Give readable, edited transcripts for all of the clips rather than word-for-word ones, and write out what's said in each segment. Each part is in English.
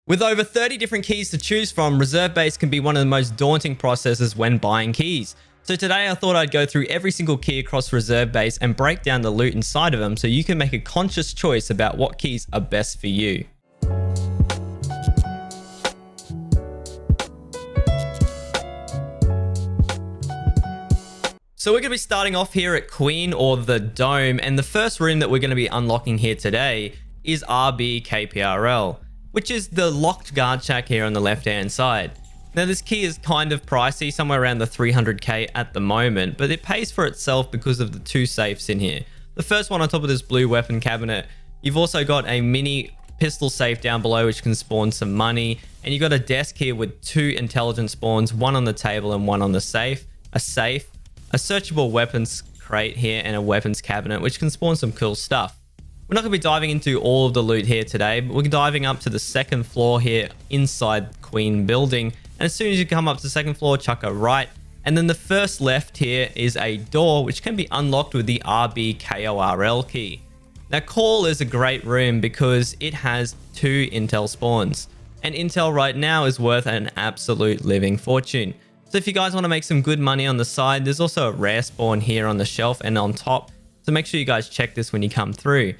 With over 30 different keys to choose from, reserve base can be one of the most daunting processes when buying keys. So today I thought I'd go through every single key across reserve base and break down the loot inside of them so you can make a conscious choice about what keys are best for you. So we're going to be starting off here at Queen or the Dome, and the first room that we're going to be unlocking here today is RB-KPRL, which is the locked guard shack here on the left hand side. Now this key is kind of pricey, somewhere around the 300k at the moment, but it pays for itself because of the two safes in here. The first one on top of this blue weapon cabinet, you've also got a mini pistol safe down below which can spawn some money, and you've got a desk here with two intelligent spawns, one on the table and one on the safe, a searchable weapons crate here, and a weapons cabinet which can spawn some cool stuff. We're not going to be diving into all of the loot here today, but we're diving up to the second floor here inside Queen building. And as soon as you come up to the second floor, chuck a right. And then the first left here is a door which can be unlocked with the RB-KORL key. Now KORL is a great room because it has two intel spawns. And intel right now is worth an absolute living fortune. So if you guys want to make some good money on the side, there's also a rare spawn here on the shelf and on top. So make sure you guys check this when you come through.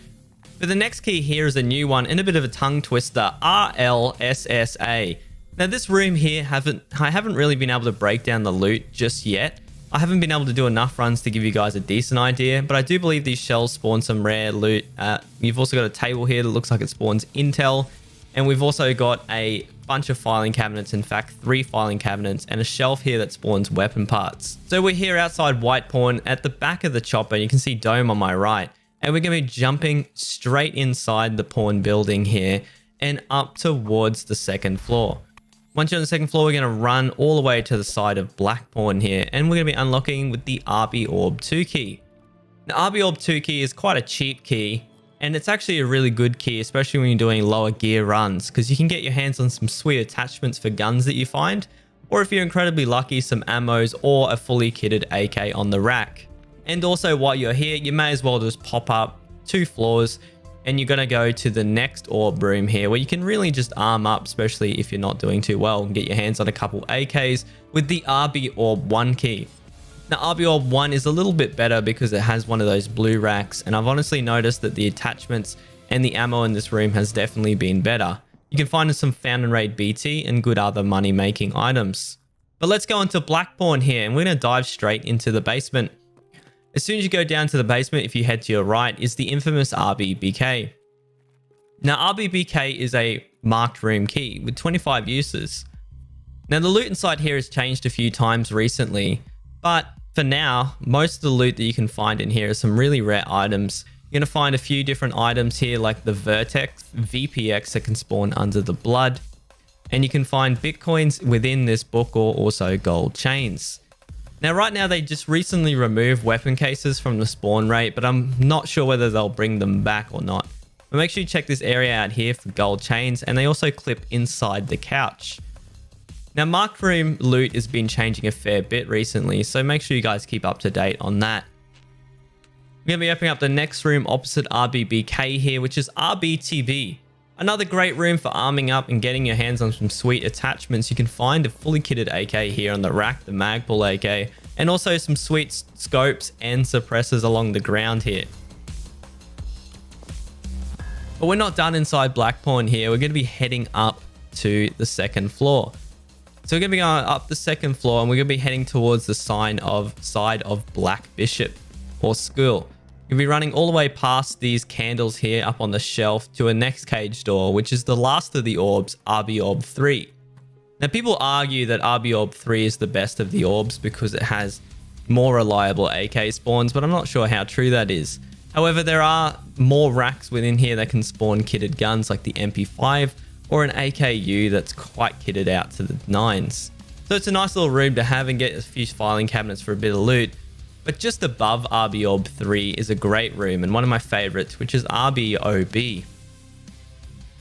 But the next key here is a new one and a bit of a tongue twister, RLSSA. Now this room here, I haven't really been able to break down the loot just yet. I haven't been able to do enough runs to give you guys a decent idea, but I do believe these shells spawn some rare loot. You've also got a table here that looks like it spawns intel. And we've also got a bunch of filing cabinets, in fact 3 filing cabinets, and a shelf here that spawns weapon parts. So we're here outside White Pawn at the back of the chopper. You can see Dome on my right. And we're going to be jumping straight inside the pawn building here and up towards the second floor. Once you're on the second floor, we're going to run all the way to the side of Black Pawn here, and we're going to be unlocking with the RB-ORB2 key. Now RB-ORB2 key is quite a cheap key, and it's actually a really good key, especially when you're doing lower gear runs, because you can get your hands on some sweet attachments for guns that you find, or if you're incredibly lucky, some ammos or a fully kitted AK on the rack. And also while you're here, you may as well just pop up 2 floors and you're going to go to the next orb room here where you can really just arm up, especially if you're not doing too well, and get your hands on a couple AKs with the RB-ORB1 key. Now RB-ORB1 is a little bit better because it has one of those blue racks, and I've honestly noticed that the attachments and the ammo in this room has definitely been better. You can find some found and raid BT and good other money making items. But let's go into Black Pawn here, and we're going to dive straight into the basement. As soon as you go down to the basement, if you head to your right, is the infamous RB-BK. Now RB-BK is a marked room key with 25 uses. Now the loot inside here has changed a few times recently, but for now, most of the loot that you can find in here is some really rare items. You're going to find a few different items here like the Vertex, VPX that can spawn under the blood, and you can find Bitcoins within this book or also gold chains. Now right now they just recently removed weapon cases from the spawn rate, but I'm not sure whether they'll bring them back or not. But make sure you check this area out here for gold chains, and they also clip inside the couch. Now marked room loot has been changing a fair bit recently, so make sure you guys keep up to date on that. We're going to be opening up the next room opposite RB-BK here, which is RB-TV. Another great room for arming up and getting your hands on some sweet attachments. You can find a fully kitted AK here on the rack, the Magpul AK, and also some sweet scopes and suppressors along the ground here. But we're not done inside Black Pawn here. We're going to be heading up to the second floor. So we're going to be going up the second floor, and we're going to be heading towards the side of Black Bishop or School. You'll be running all the way past these candles here up on the shelf to a next cage door, which is the last of the orbs, RB-ORB3. Now people argue that RB-ORB3 is the best of the orbs because it has more reliable AK spawns, but I'm not sure how true that is. However, there are more racks within here that can spawn kitted guns like the MP5 or an AKU that's quite kitted out to the 9s. So it's a nice little room to have and get a few filing cabinets for a bit of loot. But just above RB-ORB3 is a great room and one of my favorites, which is RB-OB.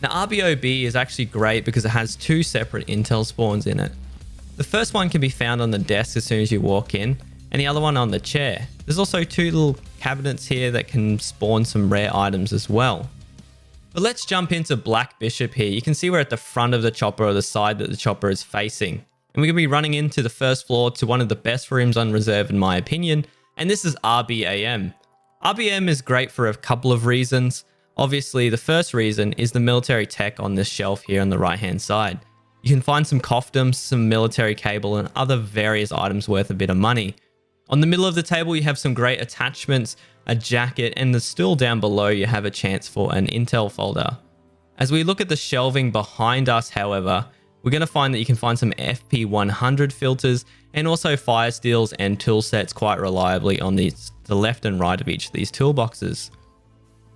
Now RB-OB is actually great because it has 2 separate intel spawns in it. The first one can be found on the desk as soon as you walk in, and the other one on the chair. There's also 2 little cabinets here that can spawn some rare items as well. But let's jump into Black Bishop here. You can see we're at the front of the chopper or the side that the chopper is facing. And we're going to be running into the first floor to one of the best rooms on reserve in my opinion. And this is RB-AM. RB-AM is great for a couple of reasons. Obviously, the first reason is the military tech on this shelf here on the right hand side. You can find some coffdams, some military cable, and other various items worth a bit of money. On the middle of the table, you have some great attachments, a jacket, and the stool down below, you have a chance for an intel folder. As we look at the shelving behind us, however, we're going to find that you can find some FP100 filters and also fire steels and tool sets quite reliably on the left and right of each of these toolboxes.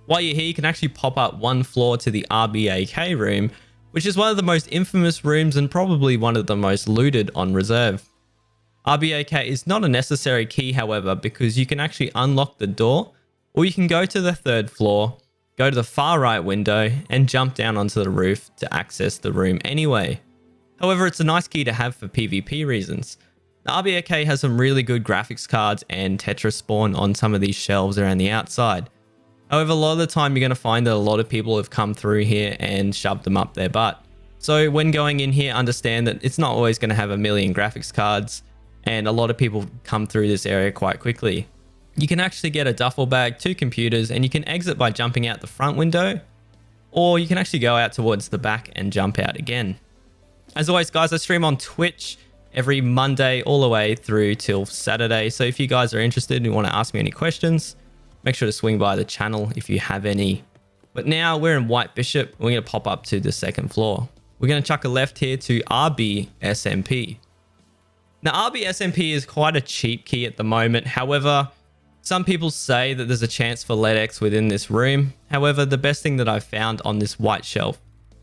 While you're here, you can actually pop up one floor to the RB-AK room, which is one of the most infamous rooms and probably one of the most looted on reserve. RB-AK is not a necessary key, however, because you can actually unlock the door, or you can go to the third floor, go to the far right window, and jump down onto the roof to access the room anyway. However, it's a nice key to have for PvP reasons. The RB-AK has some really good graphics cards and Tetris spawn on some of these shelves around the outside. However, a lot of the time you're going to find that a lot of people have come through here and shoved them up their butt. So when going in here, understand that it's not always going to have a million graphics cards, and a lot of people come through this area quite quickly. You can actually get a duffel bag, 2 computers, and you can exit by jumping out the front window, or you can actually go out towards the back and jump out again. As always, guys, I stream on Twitch every Monday all the way through till Saturday. So if you guys are interested and want to ask me any questions, make sure to swing by the channel if you have any. But now we're in White Bishop. We're going to pop up to the second floor. We're going to chuck a left here to RB-SMP. Now, RB-SMP is quite a cheap key at the moment. However, some people say that there's a chance for LEDX within this room. However, the best thing that I've found on this white shelf,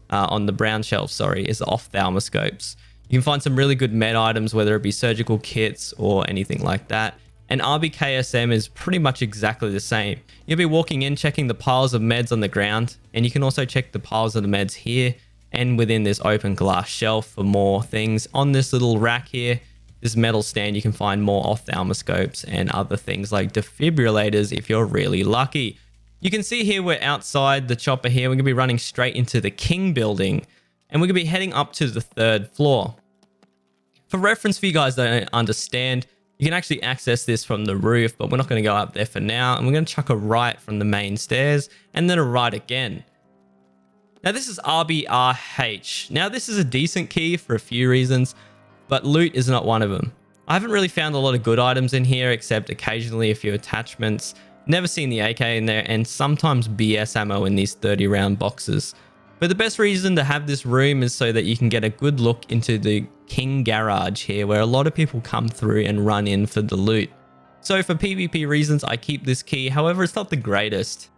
on the brown shelf, sorry, is ophthalmoscopes. You can find some really good med items, whether it be surgical kits or anything like that. And RB-KSM is pretty much exactly the same. You'll be walking in, checking the piles of meds on the ground, and you can also check the piles of the meds here and within this open glass shelf for more things. On this little rack here, this metal stand, you can find more ophthalmoscopes and other things like defibrillators if you're really lucky. You can see here we're outside the chopper here. We're going to be running straight into the King building, and we're going to be heading up to the third floor. For reference for you guys that don't understand, you can actually access this from the roof, but we're not going to go up there for now. And we're going to chuck a right from the main stairs and then a right again. Now this is RB-RH. Now this is a decent key for a few reasons, but loot is not one of them. I haven't really found a lot of good items in here, except occasionally a few attachments. Never seen the AK in there, and sometimes BS ammo in these 30 round boxes. But the best reason to have this room is so that you can get a good look into the King garage here, where a lot of people come through and run in for the loot. So for PvP reasons, I keep this key. However, it's not the greatest.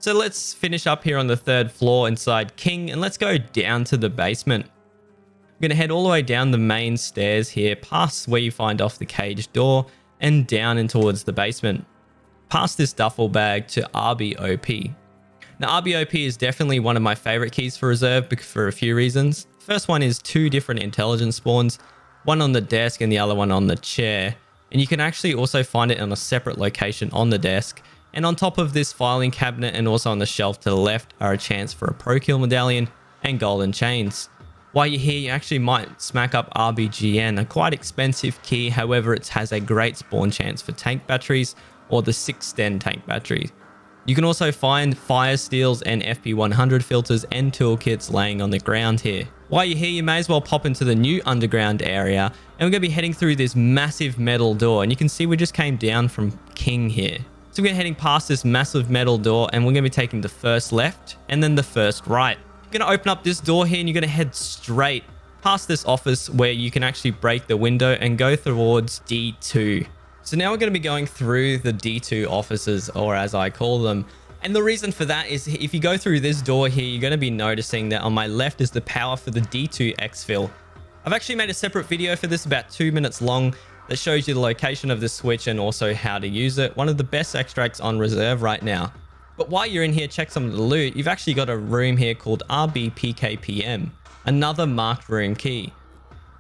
So let's finish up here on the third floor inside King, and let's go down to the basement. I'm going to head all the way down the main stairs here, past where you find off the cage door, and down and towards the basement. Past this duffel bag to RB-OP. Now, RB-OP is definitely one of my favorite keys for reserve for a few reasons. First one is 2 different intelligence spawns, one on the desk and the other one on the chair. And you can actually also find it on a separate location on the desk. And on top of this filing cabinet and also on the shelf to the left are a chance for a pro kill medallion and golden chains. While you're here, you actually might smack up RBGN, a quite expensive key. However, it has a great spawn chance for tank batteries or the 6-sten tank battery. You can also find fire steels and FP100 filters and toolkits laying on the ground here. While you're here, you may as well pop into the new underground area, and we're going to be heading through this massive metal door, and you can see we just came down from King here. So we're heading past this massive metal door, and we're going to be taking the first left and then the first right. You're going to open up this door here, and you're going to head straight past this office where you can actually break the window and go towards D2. So now we're going to be going through the D2 offices, or as I call them. And the reason for that is if you go through this door here, you're going to be noticing that on my left is the power for the D2 exfil. I've actually made a separate video for this, about 2 minutes long, that shows you the location of this switch and also how to use it. One of the best extracts on reserve right now. But while you're in here, check some of the loot. You've actually got a room here called RB-PKPM, another marked room key.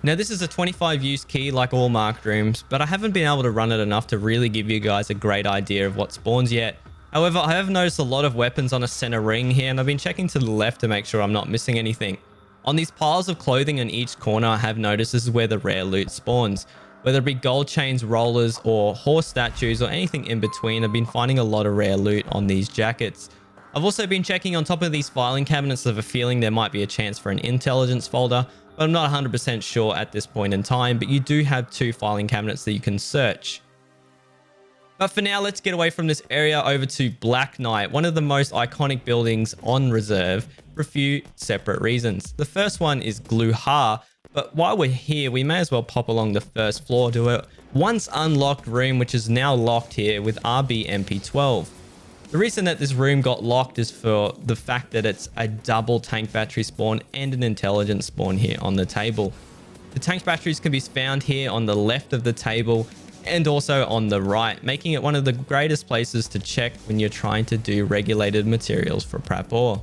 Now this is a 25 use key like all marked rooms, but I haven't been able to run it enough to really give you guys a great idea of what spawns yet. However, I have noticed a lot of weapons on a center ring here, and I've been checking to the left to make sure I'm not missing anything. On these piles of clothing in each corner, I have noticed this is where the rare loot spawns. Whether it be gold chains, rollers, or horse statues, or anything in between, I've been finding a lot of rare loot on these jackets. I've also been checking on top of these filing cabinets of a feeling there might be a chance for an intelligence folder, but I'm not 100% sure at this point in time, but you do have 2 filing cabinets that you can search. But for now, let's get away from this area over to Black Knight, one of the most iconic buildings on reserve for a few separate reasons. The first one is Gluha, but while we're here, we may as well pop along the first floor to a once unlocked room, which is now locked here with RB-MP12. The reason that this room got locked is for the fact that it's a double tank battery spawn and an intelligence spawn here on the table. The tank batteries can be found here on the left of the table and also on the right, making it one of the greatest places to check when you're trying to do regulated materials for prep ore.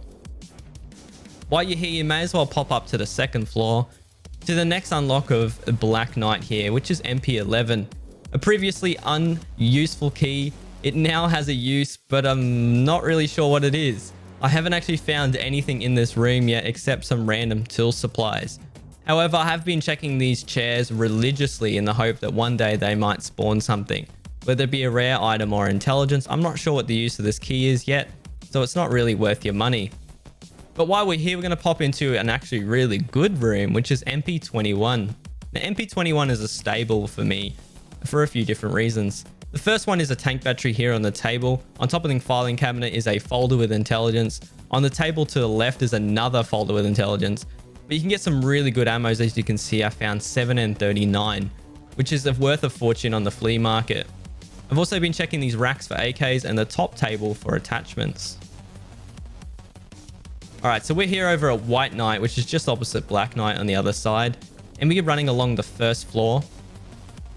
While you're here, you may as well pop up to the second floor to the next unlock of Black Knight here, which is MP11, a previously unuseful key. It now has a use, but I'm not really sure what it is. I haven't actually found anything in this room yet except some random tool supplies. However, I have been checking these chairs religiously in the hope that one day they might spawn something, whether it be a rare item or intelligence. I'm not sure what the use of this key is yet, so it's not really worth your money. But while we're here, we're going to pop into an actually really good room, which is MP21. Now, MP21 is a stable for me for a few different reasons. The first one is a tank battery here on the table. On top of the filing cabinet is a folder with intelligence. On the table to the left is another folder with intelligence. But you can get some really good ammos. As you can see, I found 7N39, which is worth a fortune on the flea market. I've also been checking these racks for AKs and the top table for attachments. Alright, so we're here over at White Knight, which is just opposite Black Knight on the other side. And we're running along the first floor.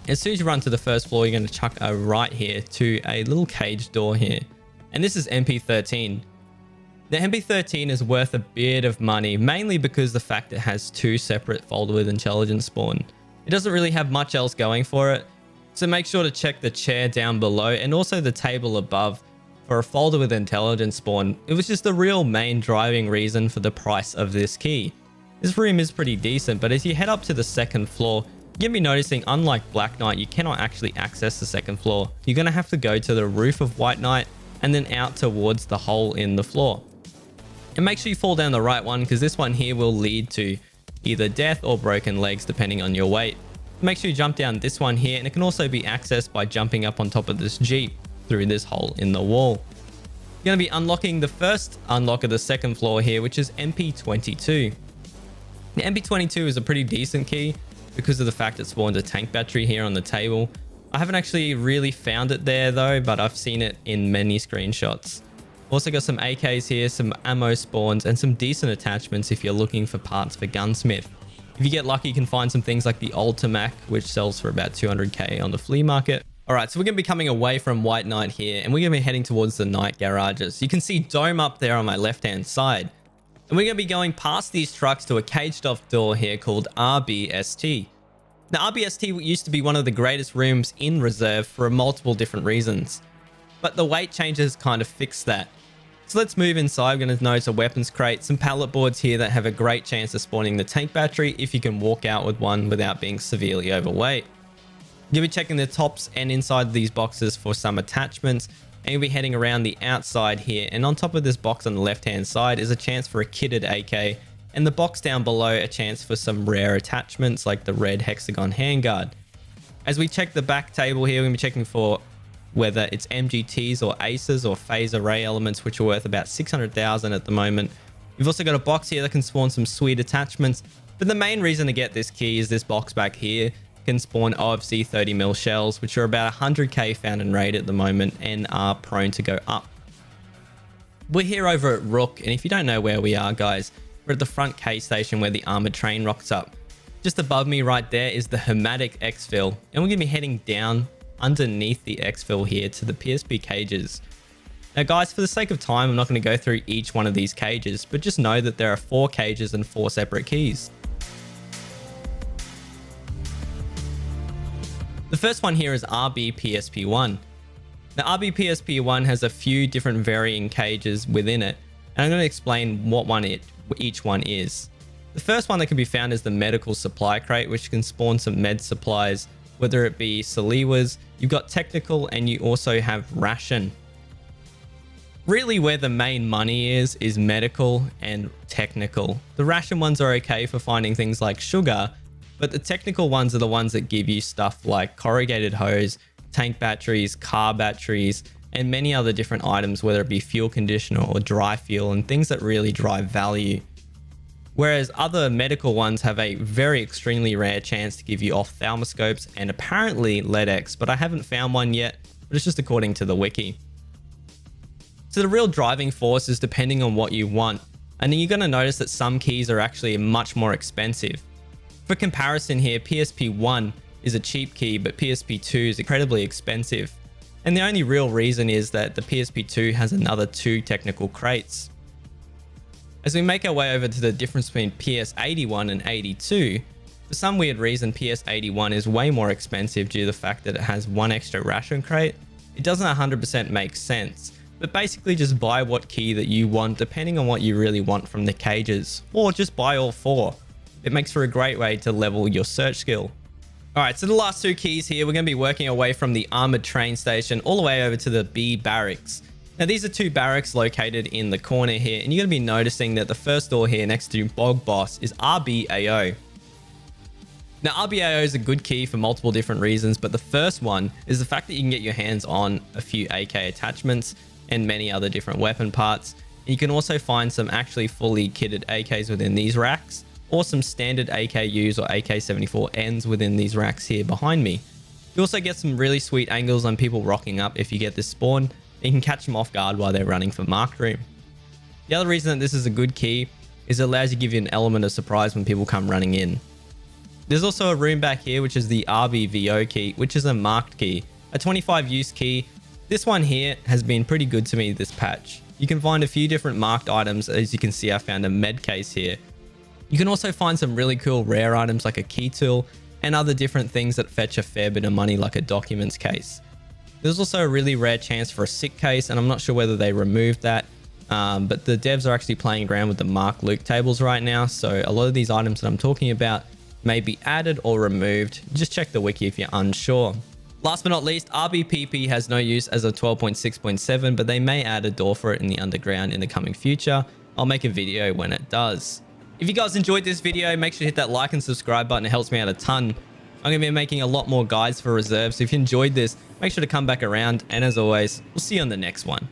As soon as you run to the first floor, you're going to chuck a right here to a little cage door here. And this is MP13. The MP13 is worth a bit of money, mainly because the fact it has 2 separate folder with intelligence spawn. It doesn't really have much else going for it, so make sure to check the chair down below and also the table above for a folder with intelligence spawn. It was just the real main driving reason for the price of this key. This room is pretty decent, but as you head up to the second floor, you're going to be noticing, unlike Black Knight, you cannot actually access the second floor. You're going to have to go to the roof of White Knight and then out towards the hole in the floor. And make sure you fall down the right one, because this one here will lead to either death or broken legs depending on your weight. Make sure you jump down this one here, and it can also be accessed by jumping up on top of this Jeep through this hole in the wall. You're going to be unlocking the first unlock of the second floor here, which is MP22. The MP22 is a pretty decent key because of the fact it spawns a tank battery here on the table. I haven't actually really found it there though, but I've seen it in many screenshots. Also got some AKs here, some ammo spawns, and some decent attachments if you're looking for parts for gunsmith. If you get lucky, you can find some things like the Ultimac, which sells for about 200k on the flea market. Alright, so we're going to be coming away from White Knight here, and we're going to be heading towards the night garages. You can see Dome up there on my left-hand side. And we're going to be going past these trucks to a caged-off door here called RB-ST. Now, RB-ST used to be one of the greatest rooms in reserve for multiple different reasons. But the weight changes kind of fixed that. So let's move inside. We're going to notice a weapons crate, some pallet boards here that have a great chance of spawning the tank battery if you can walk out with one without being severely overweight. You'll be checking the tops and inside these boxes for some attachments, and you'll be heading around the outside here. And on top of this box on the left-hand side is a chance for a kitted AK, and the box down below a chance for some rare attachments like the red hexagon handguard. As we check the back table here, we're going to be checking for whether it's MGTs or ACEs or phase array elements, which are worth about 600,000 at the moment. You've also got a box here that can spawn some sweet attachments, but the main reason to get this key is this box back here can spawn OFC 30mm shells, which are about 100k found in raid at the moment and are prone to go up. We're here over at Rook, and if you don't know where we are, guys, we're at the front K station where the armored train rocks up. Just above me right there is the Hematic exfil, and we're going to be heading down underneath the exfil here to the PSP cages. Now guys, for the sake of time, I'm not going to go through each one of these cages, but just know that there are 4 cages and 4 separate keys. The first one here is RB-PSP1. The RB-PSP1 has a few different varying cages within it, and I'm going to explain what each one is. The first one that can be found is the medical supply crate, which can spawn some med supplies, whether it be Saliwas, you've got technical, and you also have ration. Really where the main money is medical and technical. The ration ones are okay for finding things like sugar, but the technical ones are the ones that give you stuff like corrugated hose, tank batteries, car batteries, and many other different items, whether it be fuel conditioner or dry fuel, and things that really drive value. Whereas other medical ones have a very extremely rare chance to give you ophthalmoscopes and apparently LEDX, but I haven't found one yet, but it's just according to the wiki. So the real driving force is depending on what you want, and then you're going to notice that some keys are actually much more expensive. For comparison here, PSP1 is a cheap key, but PSP2 is incredibly expensive. And the only real reason is that the PSP2 has another 2 technical crates. As we make our way over to the difference between PS81 and 82, for some weird reason PS81 is way more expensive due to the fact that it has 1 extra ration crate. It doesn't 100% make sense, but basically just buy what key that you want depending on what you really want from the cages, or just buy all 4. It makes for a great way to level your search skill. Alright, so the last 2 keys here, we're going to be working our way from the armored train station all the way over to the B barracks. Now these are 2 barracks located in the corner here, and you're going to be noticing that the first door here next to Bog Boss is RB-AO. Now RB-AO is a good key for multiple different reasons, but the first one is the fact that you can get your hands on a few AK attachments and many other different weapon parts. And you can also find some actually fully kitted AKs within these racks, or some standard AKUs or AK-74Ns within these racks here behind me. You also get some really sweet angles on people rocking up if you get this spawn. You can catch them off guard while they're running for marked room. The other reason that this is a good key is it allows you to give you an element of surprise when people come running in. There's also a room back here, which is the RB-VO key, which is a marked key, a 25 use key. This one here has been pretty good to me this patch. You can find a few different marked items. As you can see, I found a med case here. You can also find some really cool rare items like a key tool and other different things that fetch a fair bit of money like a documents case. There's also a really rare chance for a sick case, and I'm not sure whether they removed that, but the devs are actually playing around with the marked loot tables right now, so a lot of these items that I'm talking about may be added or removed. Just check the wiki if you're unsure. Last but not least, RB-PP has no use as of 12.6.7, but they may add a door for it in the underground in the coming future. I'll make a video when it does. If you guys enjoyed this video, make sure to hit that like and subscribe button. It helps me out a ton. I'm going to be making a lot more guides for reserves, so if you enjoyed this, make sure to come back around, and as always, we'll see you on the next one.